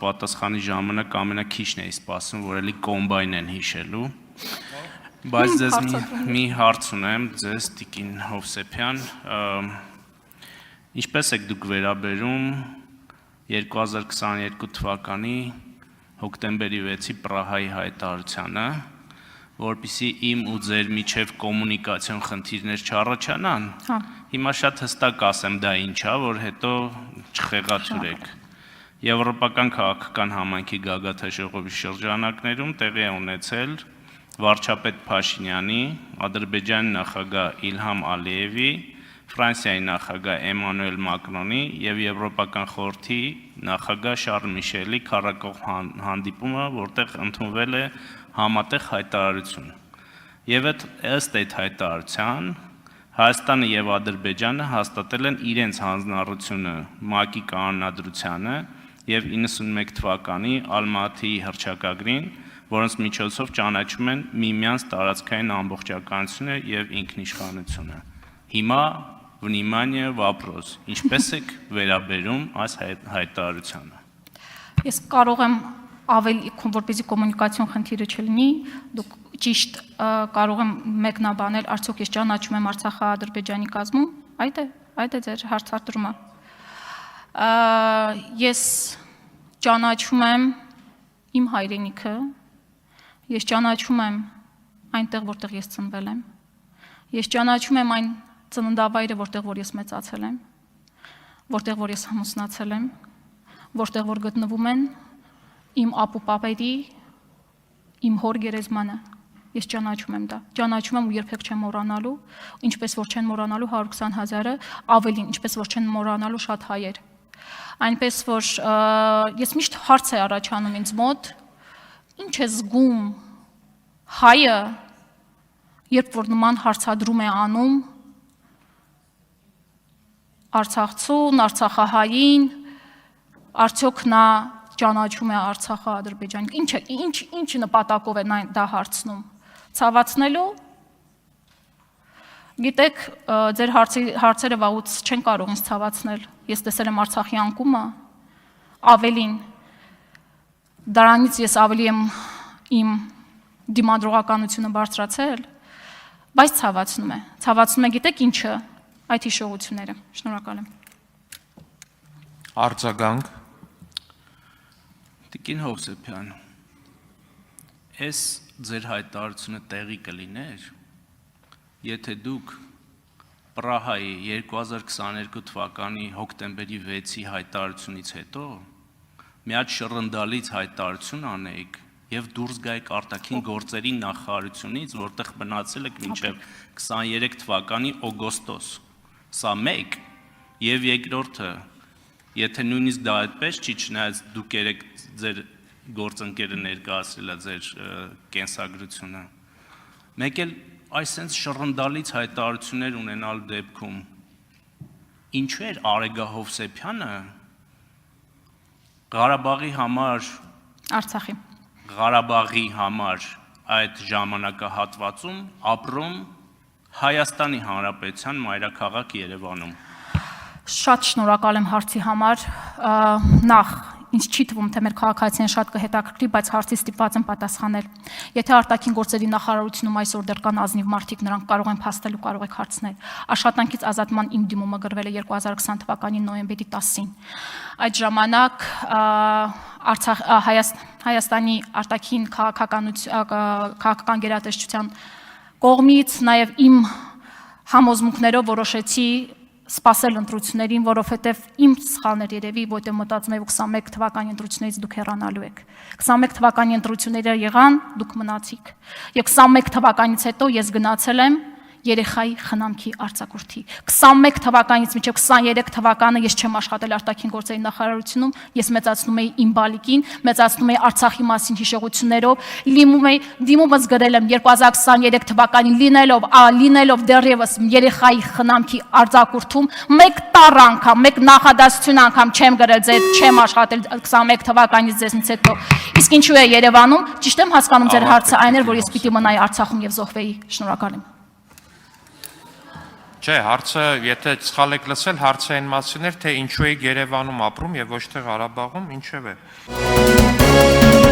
պատասխանի ժամանակ ամենաքիչն էի սպասում, որ էլի կոմբայն են հիշելու։ Բայց ձեզ մի հարց ունեմ, ձեզ Տիկին Հովսեփյան, ինչպես եք դուք վերաբերում 2022 թվականի հոկտեմբերի 6-ի Պրահայի հայտարարությանը, որպեսզի իմ ու ձեր միջև կոմունիկացիոն խնդիրներ չառաջանան։ Հիմա շատ հստակ ասեմ դա ինչ է, որ հետո չխեղաթյուրեք։ Եվրոպական քաղաքական համայնքի գագաթնաժողովի շրջանակներում տեղի է ունեցել վարչապետ Փաշինյանի, Ադրբեջանի նախագահ Իլհամ Ալիևի, Ֆրանսիայի նախագահ Էմանուել Մակրոնի եւ Եվրոպական խորհրդի նախագահ Շարլ Միշելի քառակողմ հանդիպումը, որտեղ ընդունվել է համատեղ հայտարարություն։ Եվ ըստ այդ հայտարարության Հայաստանը եւ Ադրբեջանը հաստատել են իրենց հանձնառությունը ՄԱԿ-ի կանոնադրությանը եւ 91 թվականի Ալմատիի հռչակագրին, որոնց միջոցով ճանաչում են միմյանց տարածքային ամբողջականությունը եւ ինքնիշխանությունը։ Հիմա վնիմանիե вопрос. Ինչպես եք վերաբերում այս հայտարարությանը։ Ես կարող եմ ավելի որպեսզի կոմունիկացիոն խնդիրը չլինի, դուք ճիշտ կարող եմ մեկնաբանել, արդյոք ես ճանաչում եմ Արցախը Ադրբեջանի կազմում, այդ է ձեր հարցադրումը։ Ես ճանաչում եմ իմ հայրենիքը, ես ճանաչում եմ այնտեղ, որտեղ ես ծնվել եմ, ես ճանաչում եմ այն ծննդավայրը, որտեղ որ ես մեծացել եմ, որտեղ որ ես ամուսնացել եմ, որտեղ որ գտնվում են իմ ապուպապերի, իմ հոր գերեզմանը, ես ճանաչում եմ դա, ճանաչում եմ ու երբեք չեմ մոռանալու, ինչպես որ չեն մոռանալու 120,000-ը, ավելին, ինչպես որ չեն մոռանալու շատ հայեր։ Այնպես որ ես միշտ հարց է առաջանում ինձ մոտ, ինչ է զգում հայը, երբ որ նման հարցադրում է անում Արցախցուն, Արցախահային, արդյոք նա ճանաչում է Արցախը Ադրբեջանի, ինչ նպատակով է դա հարցնում, ցավացնելու, գիտեք, ձեր հարցերը վաղուց չեն կարող ինձ ցավացնել, ես տեսել եմ Արցախի անկումը, ավելին, դրանից ես ավելի եմ իմ դիմադրողականությունը բարձրացել, բայց ցավացնում է, գիտեք ինչը, այդ հիշողությունները, շնորհակալ եմ։ Արձագանք։ Տիկին Հովսեփյան, այս ձեր հայտարարությունը տեղի կլիներ, եթե դուք Պրահայի 2022 թվականի հոկտեմբերի 6-ի հայտարարությունից հետո մի հատ շռնդալից հայտարարություն անեիք եւ դուրս գայիք արտաքին գործերի նախարարությունից, որտեղ մնացել եք մինչեւ 23 թվականի օգոստոս։ Սա մեկ եւ երկրորդը, եթե նույնիսկ դա այդպես չի, չնայած դուք երեք ձեր գործընկերը ներկայացրել է ձեր կենսագրությունը։ Մեկ էլ այսպես շռնդալից հայտարարություններ ունենալ դեպքում ինչու էր Արեգա Հովսեփյանը Ղարաբաղի համար այդ ժամանակահատվածում ապրում Հայաստանի Հանրապետության մայրաքաղաք Երևանում։ Շատ շնորհակալ եմ հարցի համար, նախ ինձ չի թվում, թե մեր քաղաքացիներին շատ կհետաքրքրի, բայց հարցի ստիպված եմ պատասխանել։ Եթե արտաքին գործերի նախարարությունում այսօր դեռ կան ազնիվ մարդիկ, նրանք կարող են փաստել ու կարող եք հարցնել։ Աշխատանքից ազատման իմ դիմումը գրվել է 2020 թվականի նոյեմբերի 10-ին։ Այդ ժամանակ Հայաստանի արտաքին քաղաքական գերատեսչության կողմից նաև իմ համոզմունքներով որոշեցի սպասել ընտրություններին, որովհետև իմ սխալներ երևի, որտեղ մտածում եմ 21 թվականի ընտրություններից դուք հեռանալու եք։ 21 թվականի ընտրությունները եղան, դուք մնացիք։ Եվ 21 թվականից հետո ես գնացել եմ երեխայի խնամքի արձակուրդի։ 21 թվականից մինչև 23 թվականը ես չեմ աշխատել արտաքին գործերի նախարարությունում, ես մեծացնում էի իմ բալիկին, մեծացնում էի Արցախի մասին հիշողություններով, դիմումս գրել եմ 2023 թվականին լինելով դեռևս երեխայի խնամքի արձակուրդում, մեկ տառ անգամ, մեկ նախադասություն անգամ չեմ գրել, չեմ աշխատել 21 թվականից ձեզնից հետո։ Իսկ ինչու է Երևանում, ճիշտ եմ հասկանում ձեր հարցը այն էր, որ ես պիտի մնայի Արցախում եւ զոհվեի։ Շնորհակալ եմ։ Չէ, հարցը, եթե սխալ եք լսել, հարցը այն մասին էր, թե ինչու եք Երևանում ապրում եւ ոչ թե Ղարաբաղում, ինչև է։